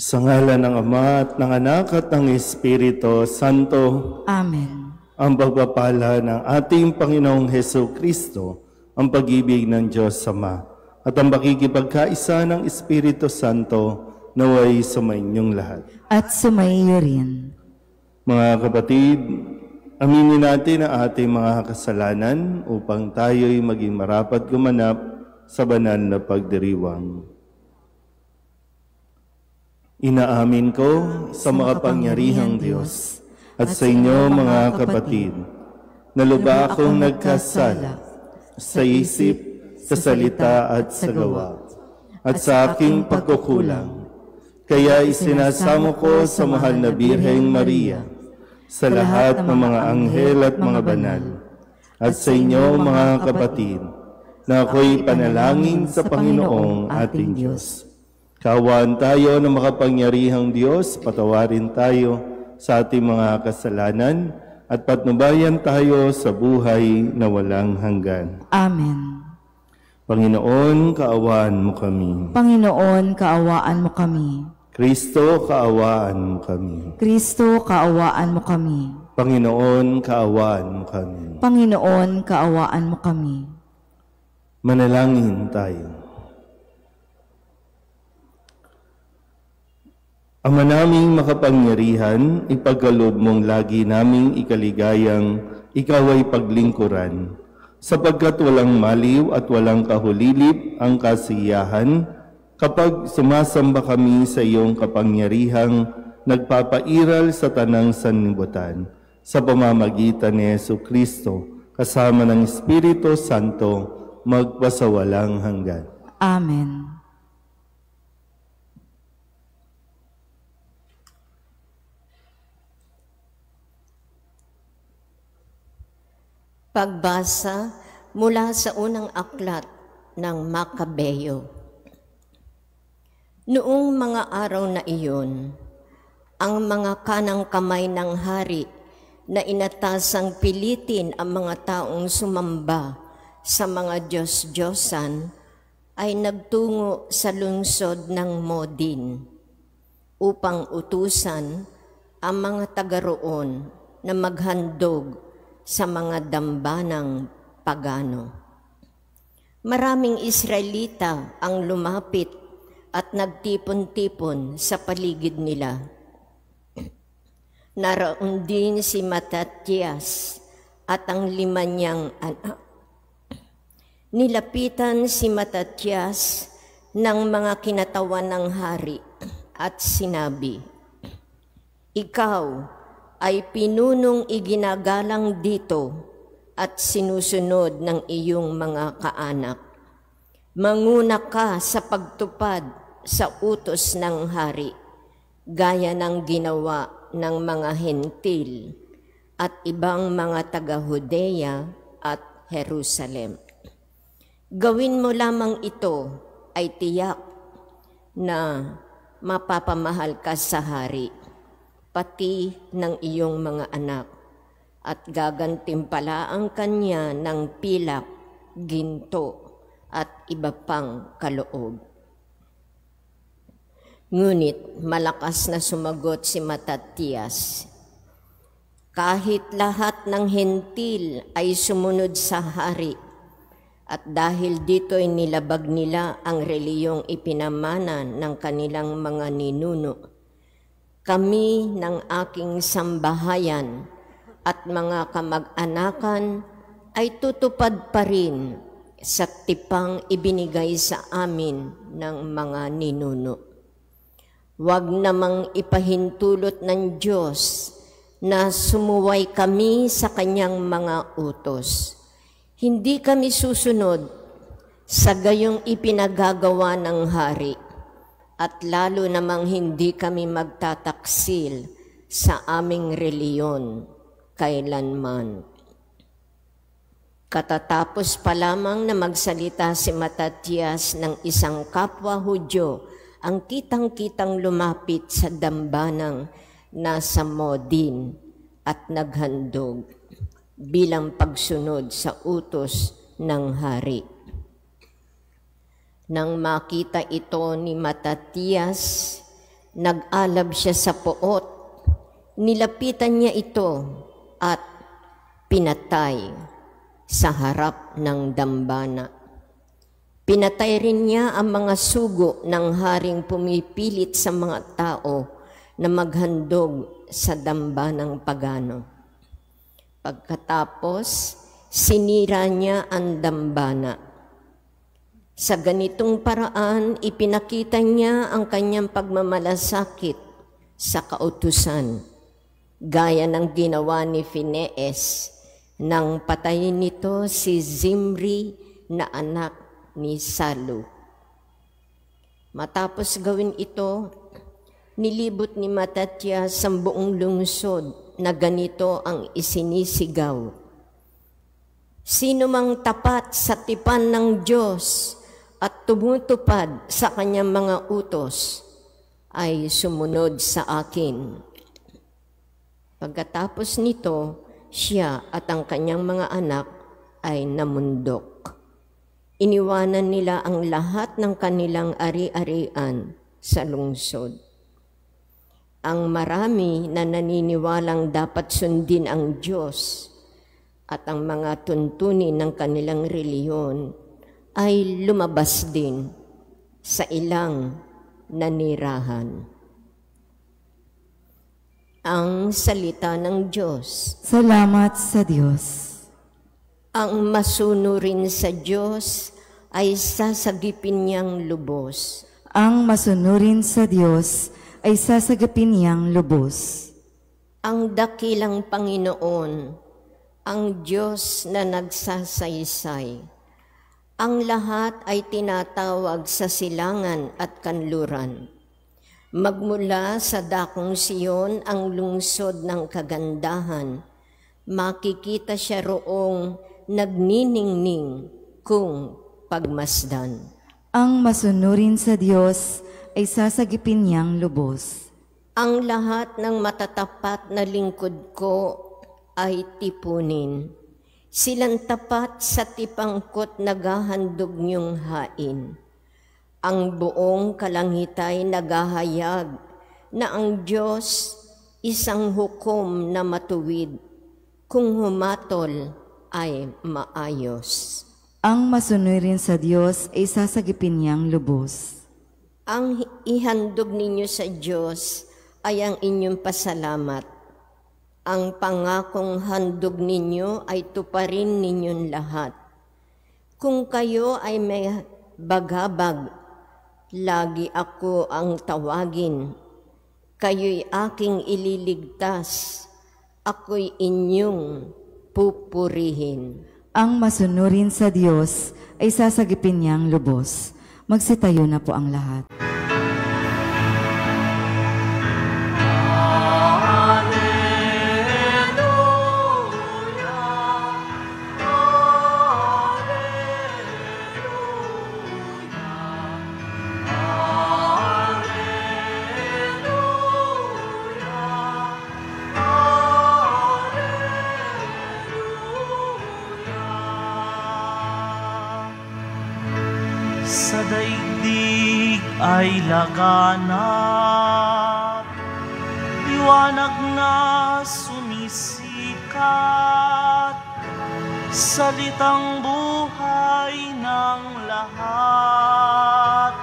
Sa ngalan ng Ama at ng Anak at ng Espiritu Santo. Amen. Ang pagpapala ng ating Panginoong Hesus Kristo, ang pag-ibig ng Diyos Ama, at ang pakikipagkaisa ng Espiritu Santo naway sumainyong lahat. At sumaiyo rin. Mga kapatid, aminin natin ang ating mga kasalanan upang tayo'y maging marapat gumanap sa banal na pagdiriwang. Inaamin ko sa makapangyarihang Diyos at sa inyo mga kapatid, na lubha akong nagkasala sa isip, sa salita at sa gawa, at sa aking pagkukulang. Kaya isinasamo ko sa mahal na Birheng Maria, sa lahat ng mga anghel at mga banal, at sa inyo mga kapatid, na ako'y panalangin sa Panginoong ating Diyos. Kaawaan tayo ng makapangyarihang Diyos, patawarin tayo sa ating mga kasalanan at patnubayan tayo sa buhay na walang hanggan. Amen. Panginoon, kaawaan mo kami. Panginoon, kaawaan mo kami. Kristo, kaawaan mo kami. Kristo, kaawaan mo kami. Panginoon, kaawaan mo kami. Panginoon, kaawaan mo kami. Manalangin tayo. Ama naming makapangyarihan, ipagkaloob mong lagi naming ikaligayang ikaw ay paglingkuran, sapagkat walang maliw at walang kahulilip ang kasiyahan kapag sumasamba kami sa iyong kapangyarihang nagpapairal sa tanang sanlibutan sa pamamagitan ni Hesus Kristo kasama ng Espiritu Santo magpasawalang hanggan. Amen. Pagbasa mula sa unang aklat ng Makabeyo. Noong mga araw na iyon, ang mga kanang kamay ng hari na inatasang pilitin ang mga taong sumamba sa mga Diyos-Diyosan ay nagtungo sa lungsod ng Modin upang utusan ang mga taga roon na maghandog sa mga dambanang pagano. Maraming Israelita ang lumapit at nagtipon-tipon sa paligid nila. Naroon din si Matatias at ang 5 niyang anak. Nilapitan si Matatias ng mga kinatawan ng hari at sinabi, "Ikaw ay pinunong iginagalang dito at sinusunod ng iyong mga kaanak. Manguna ka sa pagtupad sa utos ng hari, gaya ng ginawa ng mga Hentil at ibang mga taga-Hudeya at Jerusalem. Gawin mo lamang ito ay tiyak na mapapamahal ka sa hari, pati ng iyong mga anak, at gagantimpalaan kanya ng pilak, ginto, at iba pang kaloob." Ngunit malakas na sumagot si Matatias, "Kahit lahat ng Hentil ay sumunod sa hari, at dahil dito'y nilabag nila ang reliyong ipinamana ng kanilang mga ninuno, kami ng aking sambahayan at mga kamag-anakan ay tutupad pa rin sa tipang ibinigay sa amin ng mga ninuno. Huwag namang ipahintulot ng Diyos na sumuway kami sa kanyang mga utos. Hindi kami susunod sa gayong ipinagagawa ng hari, at lalo namang hindi kami magtataksil sa aming reliyon kailanman." Katatapos pa lamang na magsalita si Matatias ng isang kapwa Hudyo, ang kitang-kitang lumapit sa dambanang nasa Modin at naghandog bilang pagsunod sa utos ng hari. Nang makita ito ni Matatias, Nag-alab siya sa poot. Nilapitan niya ito at pinatay sa harap ng dambana. Pinatay rin niya ang mga sugo ng haring pumipilit sa mga tao na maghandog sa dambanang pagano. Pagkatapos, sinira niya ang dambana. Sa ganitong paraan, ipinakita niya ang kanyang pagmamalasakit sa kautusan, gaya ng ginawa ni Phineas nang patayin nito si Zimri na anak ni Salu. Matapos gawin ito, nilibot ni Matatias ang buong lungsod na ganito ang isinisigaw: sino mang tapat sa tipan ng Diyos at tumutupad sa kanyang mga utos ay sumunod sa akin. Pagkatapos nito, siya at ang kanyang mga anak ay namundok. Iniwanan nila ang lahat ng kanilang ari-arian sa lungsod. Ang marami na naniniwalang dapat sundin ang Diyos at ang mga tuntunin ng kanilang reliyon ay lumabas din sa ilang nanirahan. Ang salita ng Diyos. Salamat sa Diyos. Ang masunurin sa Diyos ay sasagipin niyang lubos. Ang masunurin sa Diyos ay sasagipin niyang lubos. Ang dakilang Panginoon, ang Diyos na nagsasaysay. Ang lahat ay tinatawag sa silangan at kanluran. Magmula sa dakong Siyon ang lungsod ng kagandahan, makikita siya roong nagniningning kung pagmasdan. Ang masunurin sa Diyos ay sasagipin niyang lubos. Ang lahat ng matatapat na lingkod ko ay tipunin. Silang tapat sa tipangkot naghahandog niyong hain. Ang buong kalangitay naghahayag na ang Diyos isang hukom na matuwid, kung humatol ay maayos. Ang masunurin sa Diyos ay sasagipin niyang lubos. Ang ihandog ninyo sa Diyos ay ang inyong pasalamat. Ang pangakong handog ninyo ay tuparin ninyong lahat. Kung kayo ay may bagabag, lagi ako ang tawagin. Kayo'y aking ililigtas. Ako'y inyong pupurihin. Ang masunurin sa Diyos ay sasagipin niyang lubos. Magsitayo na po ang lahat. Sa daigdig ay laganap, liwanag na sumisikat, salitang buhay ng lahat.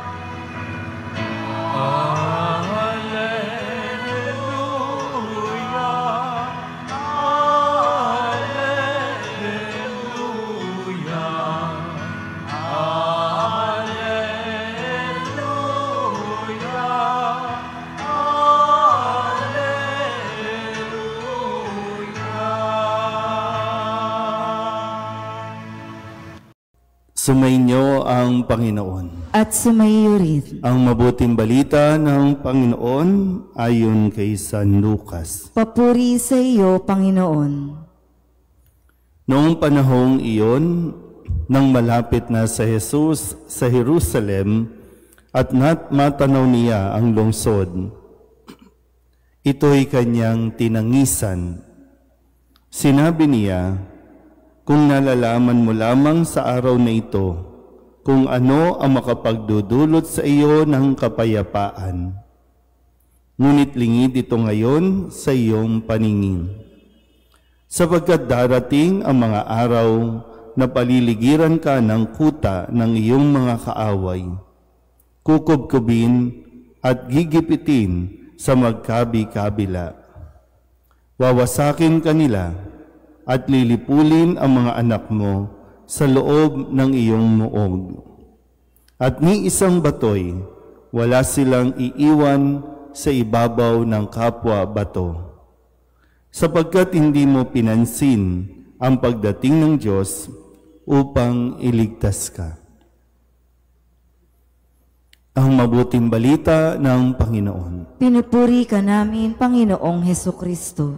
Sumainyo ang Panginoon. At sumaiyo rin. Ang mabuting balita ng Panginoon ayon kay San Lucas. Papuri sa iyo, Panginoon. Noong panahong iyon, nang malapit na sa Jesus sa Jerusalem at matanaw niya ang lungsod, ito'y kanyang tinangisan. Sinabi niya, kung nalalaman mo lamang sa araw na ito, kung ano ang makapagdudulot sa iyo ng kapayapaan. ngunit lingid ito ngayon sa iyong paningin. Sapagkat darating ang mga araw na paliligiran ka ng kuta ng iyong mga kaaway, kukubkubin at gigipitin sa magkabi-kabila. Wawasakin kanila at lilipulin ang mga anak mo sa loob ng iyong muog. At ni isang batoy, wala silang iiwan sa ibabaw ng kapwa bato. Sapagkat hindi mo pinansin ang pagdating ng Diyos upang iligtas ka. Ang mabuting balita ng Panginoon. Pinupuri ka namin, Panginoong Hesukristo.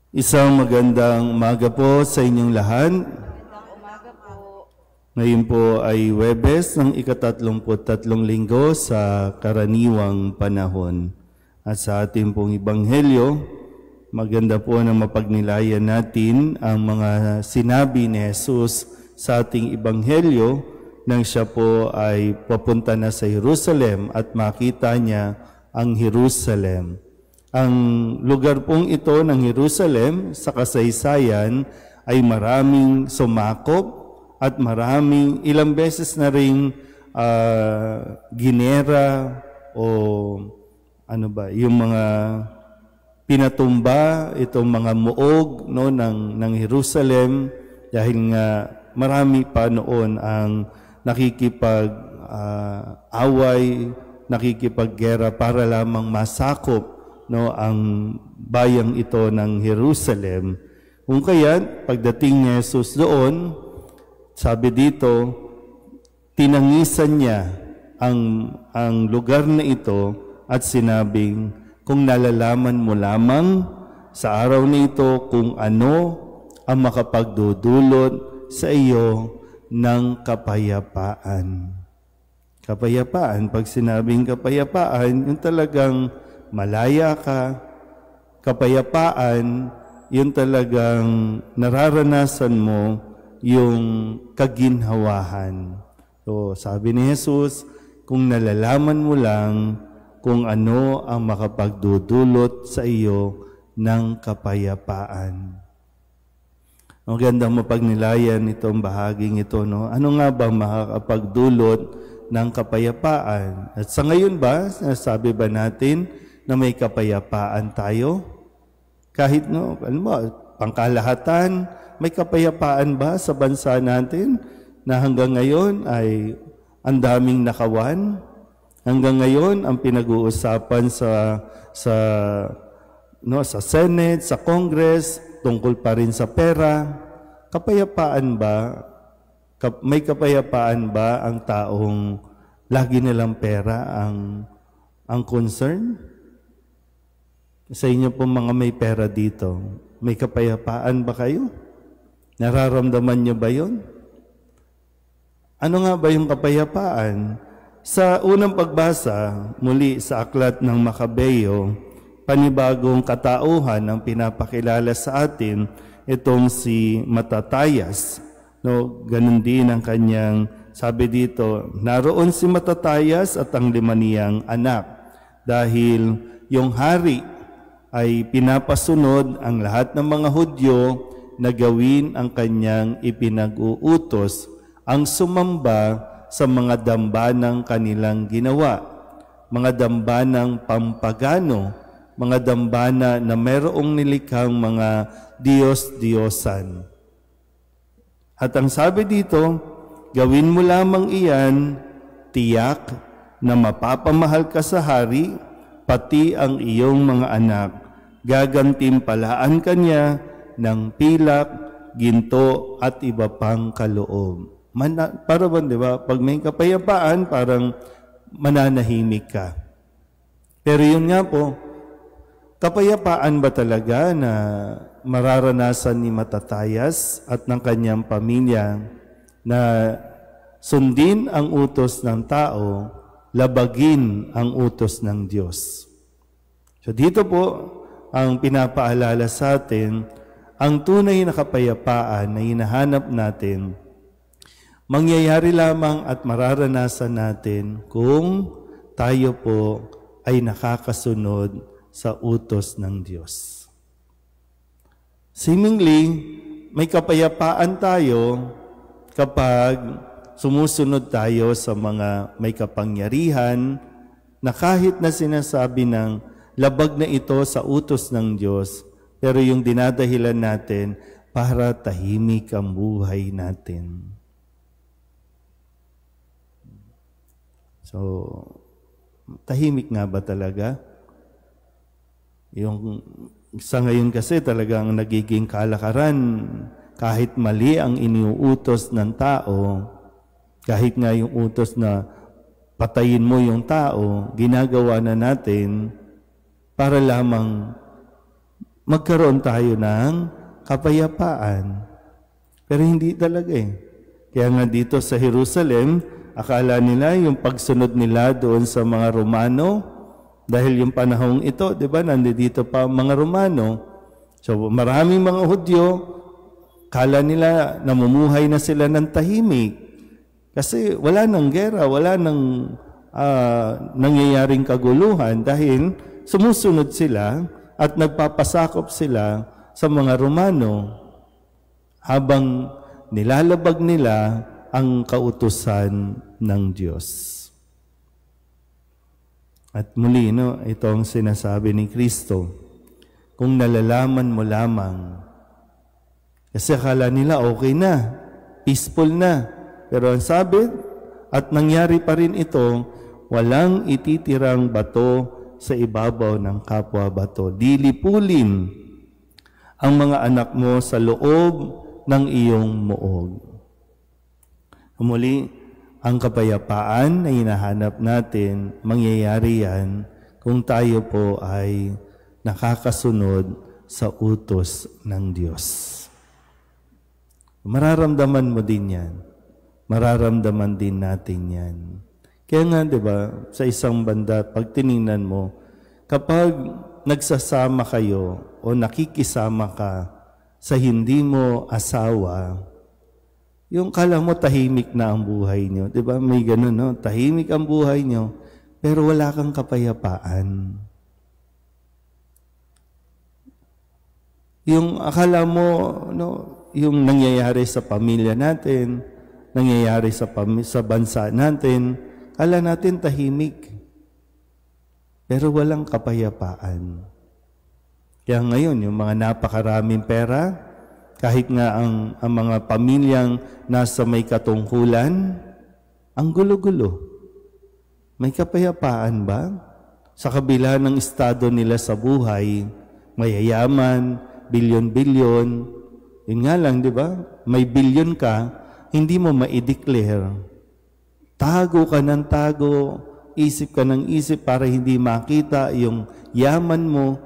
Isang magandang umaga po sa inyong lahat. Ngayon po ay Huwebes ng ika-33 linggo sa karaniwang panahon. At sa ating pong Ebanghelyo, maganda po na mapagnilayan natin ang mga sinabi ni Jesus sa ating Ebanghelyo nang siya po ay papunta na sa Jerusalem at makita niya ang Jerusalem. Ang lugar pong ito ng Jerusalem sa kasaysayan ay maraming sumakop at maraming ilang beses na ring ginera o yung mga pinatumba itong mga muog no ng Jerusalem dahil nga marami pa noon ang nakikipag-away, nakikipaggera para lamang masakop no ang bayang ito ng Jerusalem. Kung kaya pagdating ni Jesus doon, sabi dito, tinangisan niya ang lugar na ito at sinabing, kung nalalaman mo lamang sa araw na ito kung ano ang makapagdudulot sa iyo ng kapayapaan. Kapayapaan, pag sinabing kapayapaan, yung talagang malaya ka. Kapayapaan, yung talagang nararanasan mo yung kaginhawahan. So, sabi ni Jesus, kung nalalaman mo lang kung ano ang makapagdudulot sa iyo ng kapayapaan. Ang gandang mapagnilayan itong bahaging ito, no? Ano nga ba makakapagdulot ng kapayapaan? At sa ngayon ba, sabi ba natin na may kapayapaan tayo? Kahit, no, pangkalahatan, may kapayapaan ba sa bansa natin na hanggang ngayon ay ang daming nakawan? Hanggang ngayon, ang pinag-uusapan sa Senate, sa Congress, tungkol pa rin sa pera. Kapayapaan ba? May kapayapaan ba ang taong lagi nilang pera ang concern? Sa inyo po mga may pera dito, may kapayapaan ba kayo? Nararamdaman niyo ba yun? Ano nga ba yung kapayapaan? Sa unang pagbasa, muli sa aklat ng Makabeo, panibagong katauhan ang pinapakilala sa atin, itong si Matatayas. No, ganun din ang kanyang sabi dito, naroon si Matatayas at ang 5 niyang anak. Dahil yung hari ay pinapasunod ang lahat ng mga Hudyo na gawin ang kanyang ipinag-uutos, ang sumamba sa mga dambanang kanilang ginawa, mga dambanang pampagano, mga dambana na mayroong nilikhang mga Diyos-Diyosan. At ang sabi dito, gawin mo lamang iyan, tiyak na mapapamahal ka sa hari, pati ang iyong mga anak. Gagantimpalaan ka niya ng pilak, ginto at iba pang kaloob. Para ba, di ba? Pag may kapayapaan, parang mananahimik ka. Pero yun nga po, kapayapaan ba talaga na mararanasan ni Matatayas at ng kanyang pamilya na sundin ang utos ng tao, labagin ang utos ng Diyos? So dito po, ang pinapaalala sa atin, ang tunay na kapayapaan na hinahanap natin, mangyayari lamang at mararanasan natin kung tayo po ay nakakasunod sa utos ng Diyos. Seemingly, may kapayapaan tayo kapag sumusunod tayo sa mga may kapangyarihan na kahit na sinasabi ng labag na ito sa utos ng Diyos, pero yung dinadahilan natin para tahimik ang buhay natin. So, tahimik nga ba talaga? Yung sa ngayon kasi talagang nagiging kalakaran, kahit mali ang iniuutos ng tao, kahit nga yung utos na patayin mo yung tao, ginagawa na natin para lamang magkaroon tayo ng kapayapaan. Pero hindi talaga eh. Kaya nga dito sa Jerusalem, akala nila yung pagsunod nila doon sa mga Romano, dahil yung panahong ito, di ba, nandito pa mga Romano. So maraming mga Hudyo, akala nila namumuhay na sila ng tahimik. Kasi wala nang gera, wala nang nangyayaring kaguluhan dahil sumusunod sila at nagpapasakop sila sa mga Romano habang nilalabag nila ang kautusan ng Diyos. At muli, ito ang sinasabi ni Kristo, kung nalalaman mo lamang, kasi akala nila okay na, peaceful na, pero ang sabi, at nangyari pa rin ito, walang ititirang bato sa ibabaw ng kapwa bato. Dilipulin ang mga anak mo sa loob ng iyong muog. Muli, ang kapayapaan na hinahanap natin, mangyayari yan kung tayo po ay nakakasunod sa utos ng Diyos. Mararamdaman mo din yan. Mararamdaman din natin yan. Kaya nga, di ba, sa isang banda, pag tiningnan mo, kapag nagsasama kayo o nakikisama ka sa hindi mo asawa, yung kala mo tahimik na ang buhay nyo. Di ba? May ganun, no? Tahimik ang buhay nyo, pero wala kang kapayapaan. Yung akala mo, yung nangyayari sa pamilya natin, nangyayari sa bansa natin, akala natin tahimik. Pero walang kapayapaan. Kaya ngayon, yung mga napakaraming pera, kahit nga ang mga pamilyang nasa may katungkulan, ang gulo-gulo. May kapayapaan ba? Sa kabila ng estado nila sa buhay, mayayaman, bilyon-bilyon, yun nga lang, di ba? May bilyon ka, hindi mo ma-declare. Tago ka ng tago, isip ka ng isip para hindi makita yung yaman mo.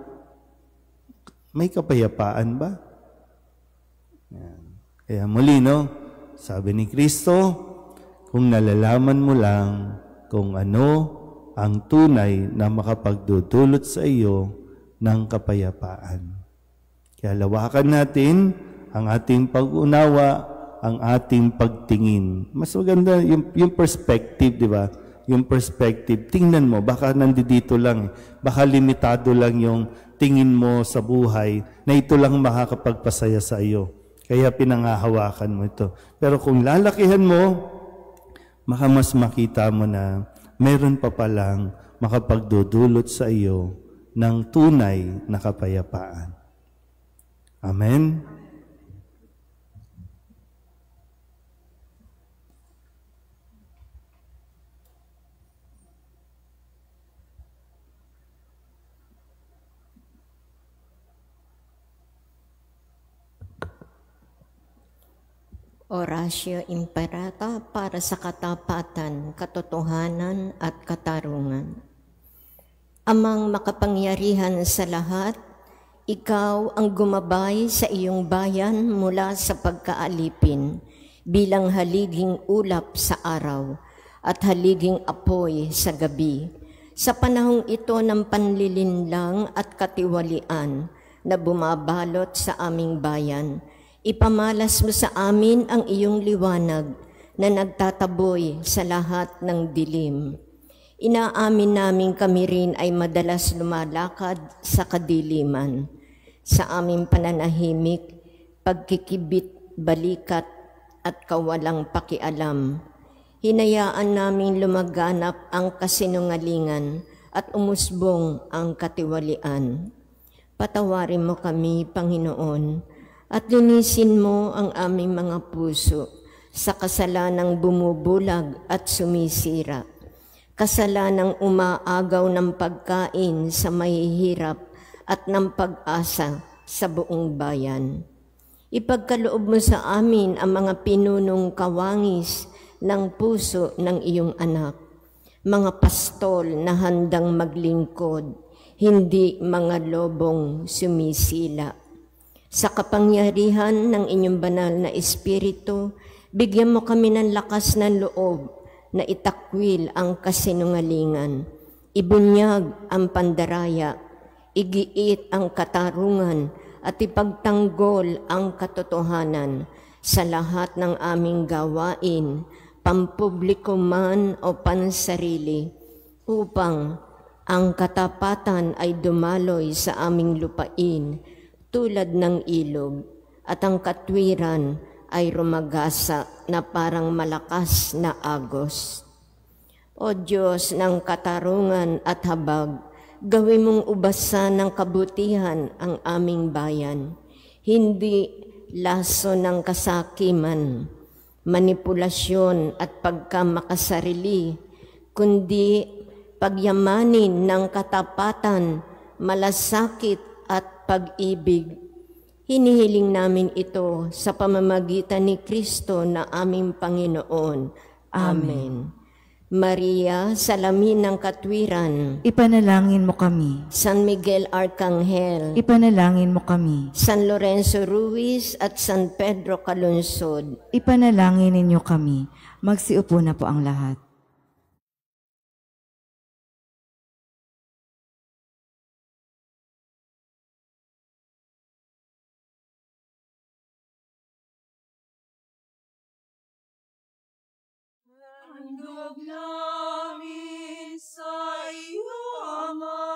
May kapayapaan ba? Yan. Kaya muli, sabi ni Kristo, kung nalalaman mo lang kung ano ang tunay na makapagdudulot sa iyo ng kapayapaan. Kaya lawakan natin ang ating pag-unawa, ang ating pagtingin. Mas maganda yung perspective, di ba? Yung perspective, tingnan mo, baka nandito lang, baka limitado lang yung tingin mo sa buhay na ito lang makakapagpasaya sa iyo. Kaya pinangahawakan mo ito. Pero kung lalakihan mo, baka mas makita mo na meron pa palang makapagdudulot sa iyo ng tunay na kapayapaan. Amen? Oratio Imperata para sa katapatan, katotohanan at katarungan. Amang makapangyarihan sa lahat, ikaw ang gumabay sa iyong bayan mula sa pagkaalipin bilang haliging ulap sa araw at haliging apoy sa gabi. Sa panahong ito ng panlilinlang at katiwalian na bumabalot sa aming bayan, ipamalas mo sa amin ang iyong liwanag na nagtataboy sa lahat ng dilim. Inaamin namin kami rin ay madalas lumalakad sa kadiliman. Sa aming pananahimik, pagkikibit, balikat at kawalang pakialam, hinayaan naming lumaganap ang kasinungalingan at umusbong ang katiwalian. Patawarin mo kami, Panginoon, at linisin mo ang aming mga puso sa kasalanang bumubulag at sumisira, kasalanang umaagaw ng pagkain sa mahihirap at ng pag-asa sa buong bayan. Ipagkaloob mo sa amin ang mga pinunong kawangis ng puso ng iyong anak, mga pastol na handang maglingkod, hindi mga lobong sumisila. Sa kapangyarihan ng inyong banal na Espiritu, bigyan mo kami ng lakas ng loob na itakwil ang kasinungalingan, ibunyag ang pandaraya, igiit ang katarungan, at ipagtanggol ang katotohanan sa lahat ng aming gawain, pampubliko man o pansarili, upang ang katapatan ay dumaloy sa aming lupain tulad ng ilog, at ang katwiran ay rumagasa na parang malakas na agos. O Diyos ng katarungan at habag, gawin mong ubasan ng kabutihan ang aming bayan, hindi laso ng kasakiman, manipulasyon at pagkamakasarili, kundi pagyamanin ng katapatan, malasakit at pag-ibig. Hinihiling namin ito sa pamamagitan ni Kristo na aming Panginoon. Amen. Maria, salamin ng katwiran, Ipanalangin mo kami. San Miguel Arcangel, Ipanalangin mo kami. San Lorenzo Ruiz at San Pedro Calunsod, Ipanalangin ninyo kami. Magsiupo na po ang lahat. Handog namin sa iyo, Ama,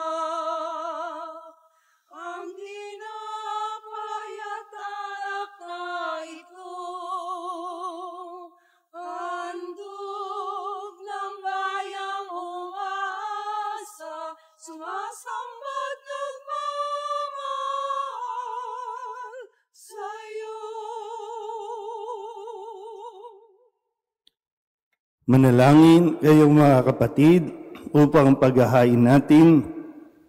ang tinapay at alak na ito. Handog ng bayang umaasa, sumasambat nagmamahal sa iyo. Manalangin kayong mga kapatid upang ang paghahain natin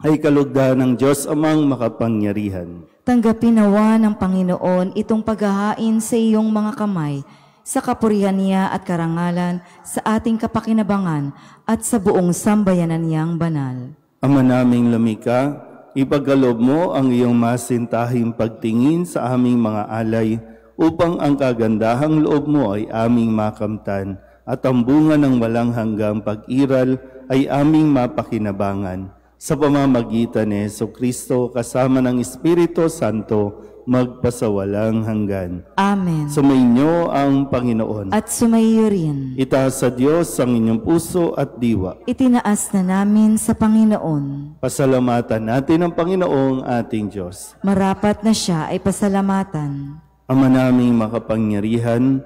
ay kalugdan ng Diyos Amang makapangyarihan. Tanggapin nawa ng Panginoon itong paghahain sa iyong mga kamay, sa kapurihan niya at karangalan, sa ating kapakinabangan at sa buong sambayanan niyang banal. Ama naming lumikha, ipagkaloob mo ang iyong masintahing pagtingin sa aming mga alay upang ang kagandahang loob mo ay aming makamtan at ang bunga ng walang hanggang pag-iral ay aming mapakinabangan. Sa pamamagitan ni Jesucristo kasama ng Espiritu Santo, magpasawalang hanggan. Amen. Sumainyo ang Panginoon. At sumaiyo rin. Itaas sa Diyos ang inyong puso at diwa. Itinaas na namin sa Panginoon. Pasalamatan natin ang Panginoong ating Diyos. Marapat na siya ay pasalamatan. Ama naming makapangyarihan,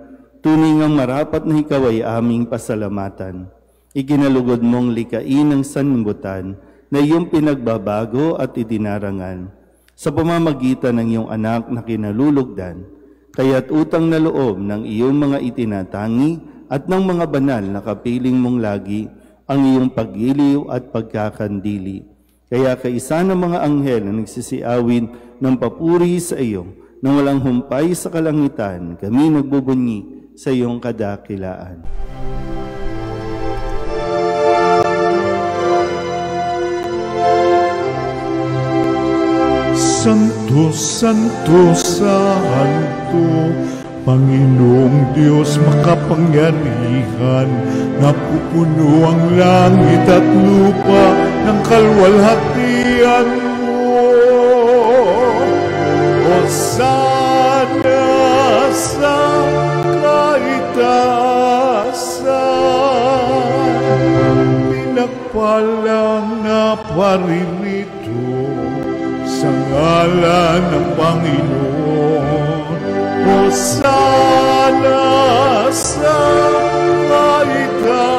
tunay ngang marapat na ikaw ay aming pasalamatan. Iginalugod mong likain ng sanlibutan na iyong pinagbabago at idinarangan sa pamamagitan ng iyong anak na kinalulugdan, kaya't utang na loob ng iyong mga itinatangi at ng mga banal na kapiling mong lagi ang iyong paggiliw at pagkakandili. Kaya kaisa ng mga anghel na nagsisiawin ng papuri sa iyo, nang walang humpay sa kalangitan, kami nagbubunyi sa iyong kadakilaan. Santo, Santo, Santo, Panginoong Diyos makapangyarihan, napupuno ang langit at lupa ng kalwalhatian mo. Hosana sa kaitaasan, palang naparirito sa ngalan ng Panginoon. Hosana sa kaitaasan.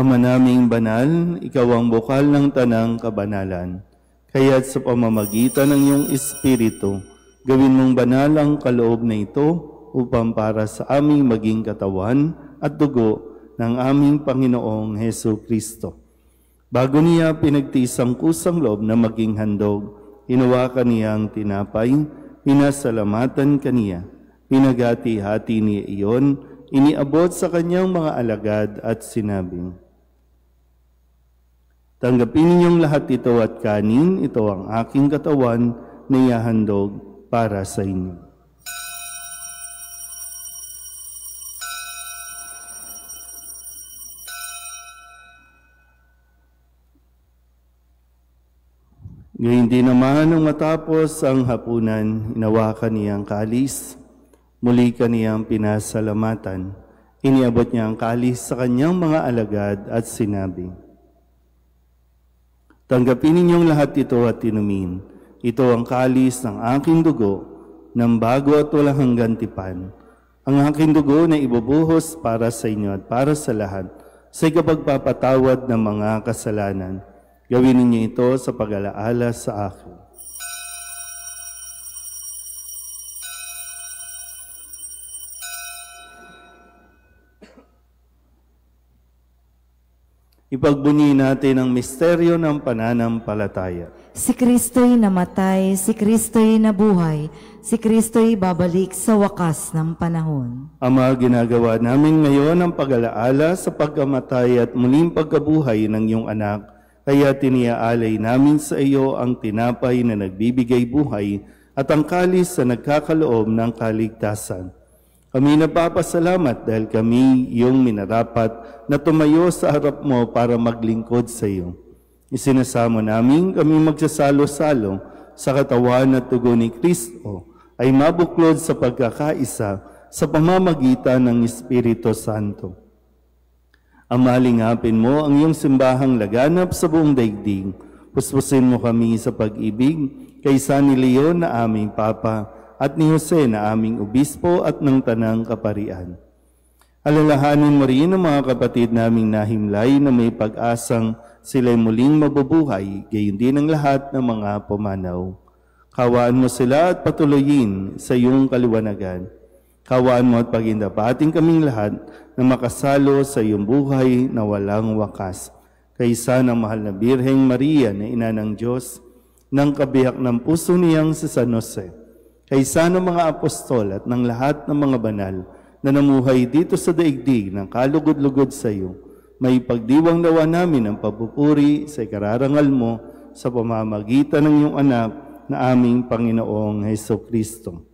Ama naming banal, ikaw ang bukal ng tanang kabanalan. Kaya't sa pamamagitan ng iyong Espiritu, gawin mong banal ang kaloob na ito upang para sa aming maging katawan at dugo ng aming Panginoong Hesu Kristo. Bago niya pinagtiis ang kusang loob na maging handog, hinawakan niya ang tinapay, pinasalamatan kaniya, pinagati-hati niya iyon, iniabot sa kanyang mga alagad at sinabing, "Tanggapin ninyong lahat ito at kanin, ito ang aking katawan na ihahandog para sa inyo." Ngayon din naman nung matapos ang hapunan, hinawakan niya ang kalis, muli kaniyang pinasalamatan, iniabot niya ang kalis sa kanyang mga alagad at sinabi, "Tanggapin ninyong lahat ito at inumin. Ito ang kalis ng aking dugo, ng bago at walang hanggang tipan. Ang aking dugo na ibubuhos para sa inyo at para sa lahat, sa ikapagpapatawad ng mga kasalanan. Gawin ninyo ito sa pag-alaala sa akin." Ipagbunyi natin ang misteryo ng pananampalataya. Si Kristo'y namatay, si Kristo'y nabuhay, si Kristo'y babalik sa wakas ng panahon. Ama, ginagawa namin ngayon ang pag-alaala sa pagkamatay at muling pagkabuhay ng iyong anak, kaya tiniaalay namin sa iyo ang tinapay na nagbibigay buhay at ang kalis na nagkakaloob ng kaligtasan. Kami napapasalamat dahil kami iyong minarapat na tumayo sa harap mo para maglingkod sa iyo. Isinasamo namin kami magsasalo-salo sa katawan at dugo ni Kristo ay mabuklod sa pagkakaisa sa pamamagitan ng Espiritu Santo. Ama, lingapin mo ang iyong simbahang laganap sa buong daigdig. Puspusin mo kami sa pag-ibig kay San Leon na aming Papa at ni Jose na aming Obispo at ng Tanang Kaparian. Alalahanin mo rin ang mga kapatid naming nahimlay na may pag-asang sila'y muling mabubuhay, gayon din ang lahat ng mga pumanaw. Kawaan mo sila at patuloyin sa iyong kaliwanagan. Kawaan mo at pagindapating kaming lahat na makasalo sa iyong buhay na walang wakas. Kaysa ng mahal na Birheng Maria na Ina ng Diyos, ng kabiyak ng puso niyang si San Jose, kaysa ng mga apostol at ng lahat ng mga banal na namuhay dito sa daigdig ng kalugod-lugod sa iyo, may pagdiwang nawa namin ang papupuri sa ikararangal mo sa pamamagitan ng iyong anak na aming Panginoong Hesu Kristo.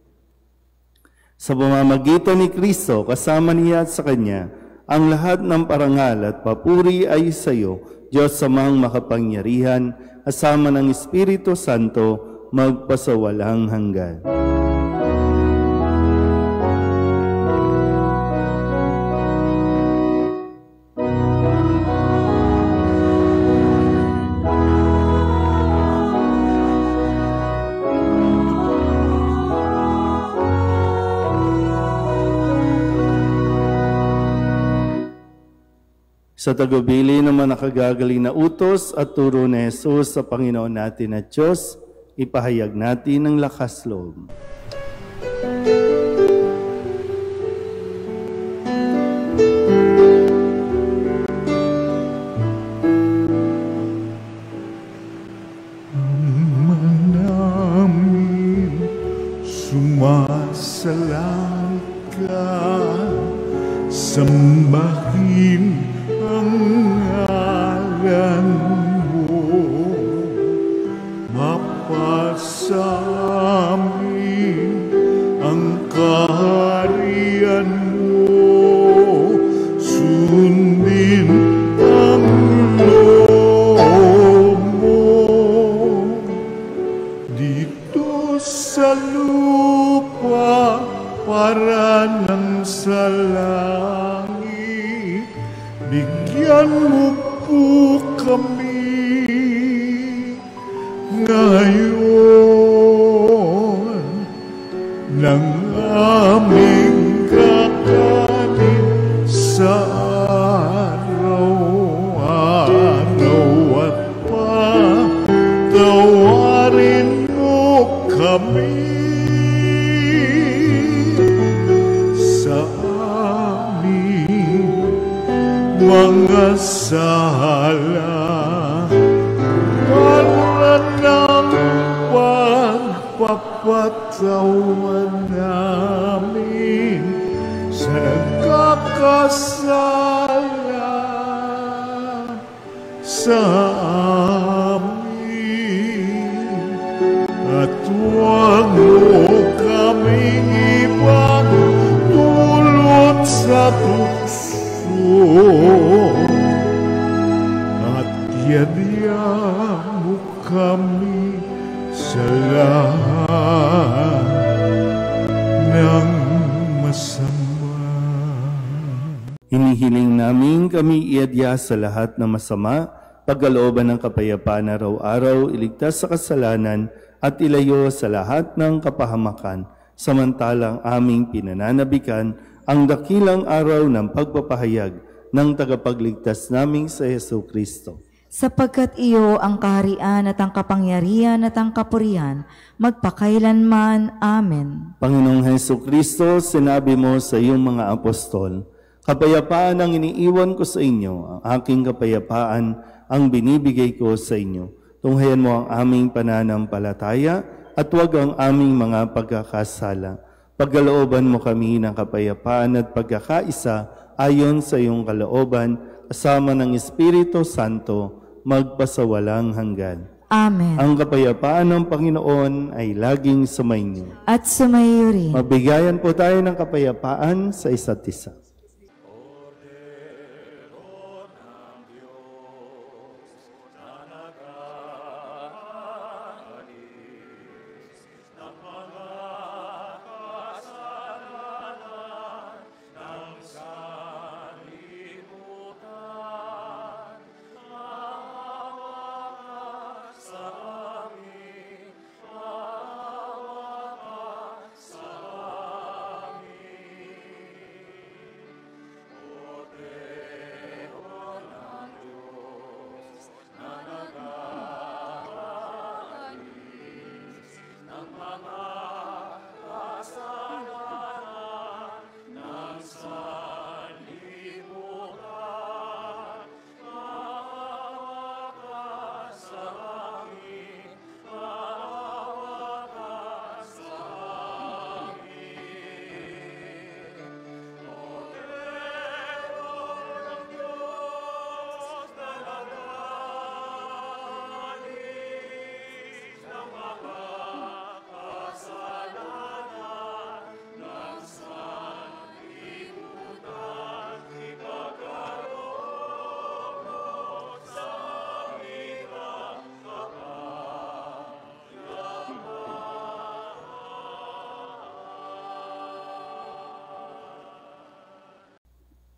Sa pamamagitan ni Kristo, kasama niya at sa Kanya, ang lahat ng parangal at papuri ay sa iyo, Diyos Amang makapangyarihan, kasama ng Espiritu Santo, magpasawalang hanggan. Sa tagubilin naman nakagagaling na utos at turo ni Jesus sa Panginoon natin at Diyos, ipahayag natin ang lakas loob. Ama namin, sumasalang ka, sambahin ang ngalan mo, mapasa amin ang kaharian mo, sundin ang loob mo, dito sa lupa para nang bigyan mo po kami ngayon ng aming kakanin sa araw-araw at patawarin mo kami sa aming mga sala para ng pagpapatawan namin sa nagkakasala sa amin at huwag mo kaming ibang dulot sa tukso at yadya mo kami sa lahat ng masama. Hinihiling namin kami iadya sa lahat ng masama, pagkalooban ng kapayapaan araw-araw, iligtas sa kasalanan at ilayo sa lahat ng kapahamakan, samantalang aming pinananabikan ang dakilang araw ng pagpapahayag ng tagapagligtas naming sa Jesucristo. Sapagkat iyo ang kaharian at ang kapangyarihan at ang kapurihan, magpakailanman. Amen. Panginoong Jesucristo, sinabi mo sa iyong mga apostol, kapayapaan ang iniiwan ko sa inyo, ang aking kapayapaan ang binibigay ko sa inyo. Tunghayan mo ang aming pananampalataya at huwag ang aming mga pagkakasala. Pagkalooban mo kami ng kapayapaan at pagkakaisa ayon sa iyong kalooban, kasama ng Espiritu Santo, magpasawalang hanggan. Amen. Ang kapayapaan ng Panginoon ay laging sumainyo. At sumayo rin. Mabigayan po tayo ng kapayapaan sa isa't isa.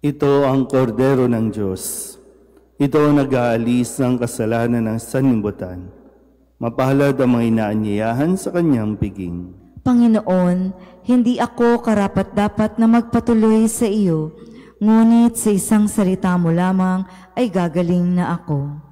Ito ang kordero ng Diyos. Ito ang nag-aalis ng kasalanan ng sanlibutan. Mapalad ang mga inaanyayahan sa kanyang piging. Panginoon, hindi ako karapat-dapat na magpatuloy sa iyo, ngunit sa isang salita mo lamang ay gagaling na ako.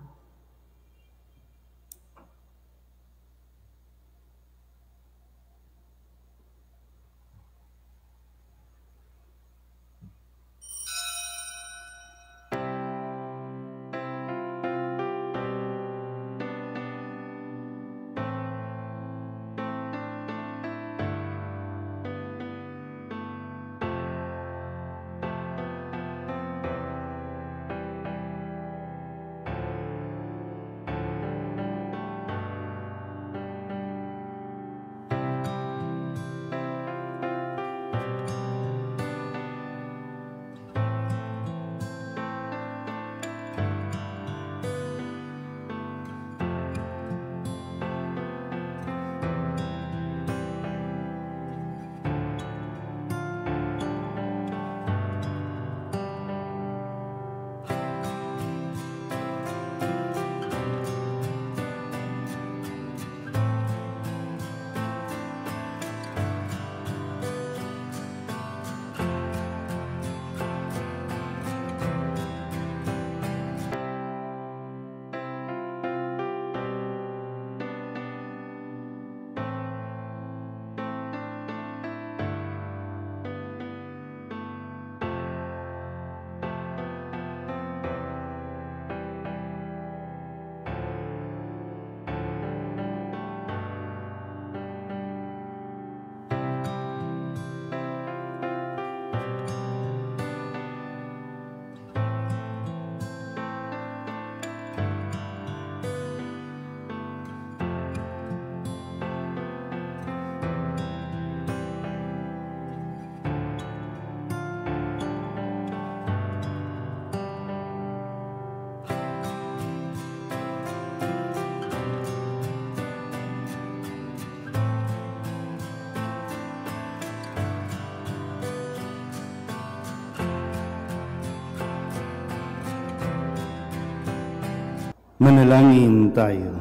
Manalangin tayo.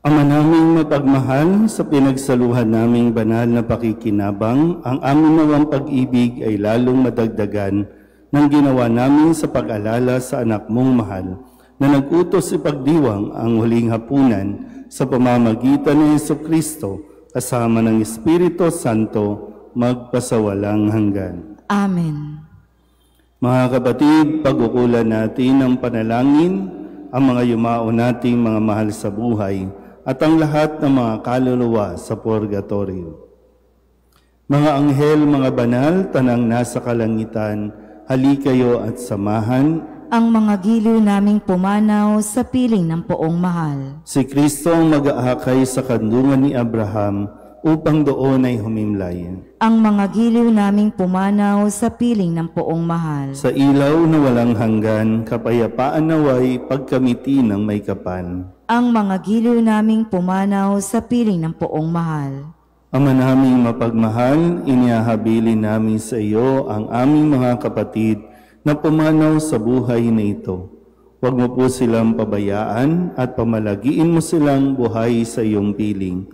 Ama naming mapagmahal, sa pinagsaluhan naming banal na pakikinabang, ang aming nawang pag-ibig ay lalong madagdagan ng ginawa namin sa pag-alala sa anak mong mahal, na nag-utos ipagdiwang ang huling hapunan sa pamamagitan ni Jesucristo kasama ng Espiritu Santo magpasawalang hanggan. Amen. Mga kapatid, pag-ukulan natin ng panalangin ang mga yumao nating mga mahal sa buhay at ang lahat ng mga kaluluwa sa purgatorio. Mga anghel, mga banal, tanang nasa kalangitan, hali kayo at samahan ang mga giliw naming pumanaw sa piling ng poong mahal. si Kristo ang mag-aakay sa kandungan ni Abraham upang doon ay humimlay. Ang mga giliw naming pumanaw sa piling ng poong mahal. Sa ilaw na walang hanggan, kapayapaan naway pagkamiti ng may kapal. Ang mga giliw naming pumanaw sa piling ng poong mahal. Ama naming mapagmahal, inihahabilin namin sa iyo ang aming mga kapatid na pumanaw sa buhay na ito. Huwag mo po silang pabayaan at pamalagiin mo silang buhay sa iyong piling.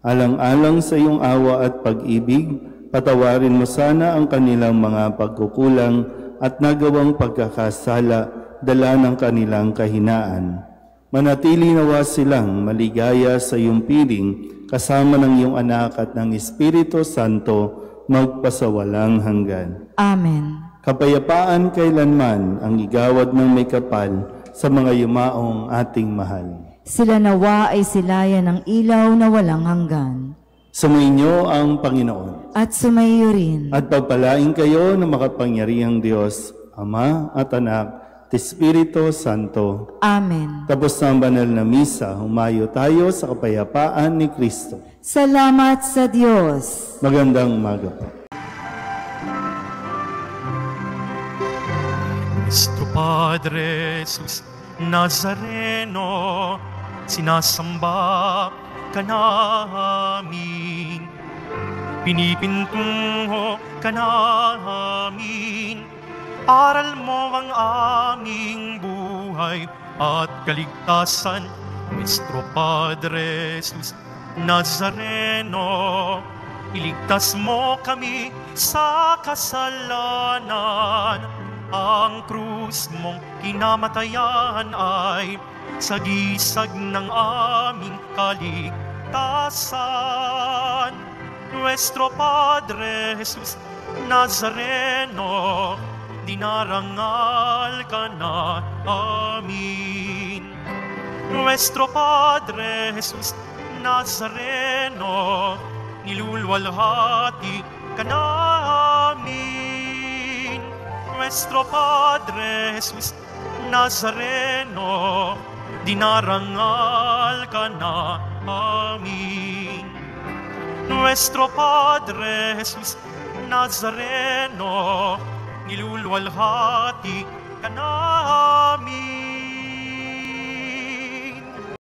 Alang-alang sa iyong awa at pag-ibig, patawarin mo sana ang kanilang mga pagkukulang at nagawang pagkakasala dala ng kanilang kahinaan. Manatili nawa silang maligaya sa iyong piling kasama ng iyong anak at ng Espiritu Santo magpasawalang hanggan. Amen. Kapayapaan kailanman ang igawad ng may kapal sa mga yumaong ating mahal. Sila nawa ay silayan ng ilaw na walang hanggan. Sumainyo ang Panginoon. At sumayo rin. At pagpalain kayo ng makapangyarihang Diyos, Ama at Anak, at Espiritu Santo. Amen. Tapos na ang banal na misa, humayo tayo sa kapayapaan ni Kristo. Salamat sa Diyos. Magandang umaga po. Nuestro Padre Jesus Nazareno, sinasamba ka namin, pinipintungo ka namin, aral mo ang aming buhay at kaligtasan. Nuestro Padre Jesus Nazareno, iligtas mo kami sa kasalanan. Ang krus mong kinamatayan ay sagisag ng aming kaligtasan. Nuestro Padre Jesus Nazareno, dinarangal ka na amin. Nuestro Padre Jesus Nazareno, nilulwalhati ka namin. Nuestro Padre Jesus Nazareno, dinarangal ka na amin. Nuestro Padre Jesus Nazareno, nilulwalhati ka namin.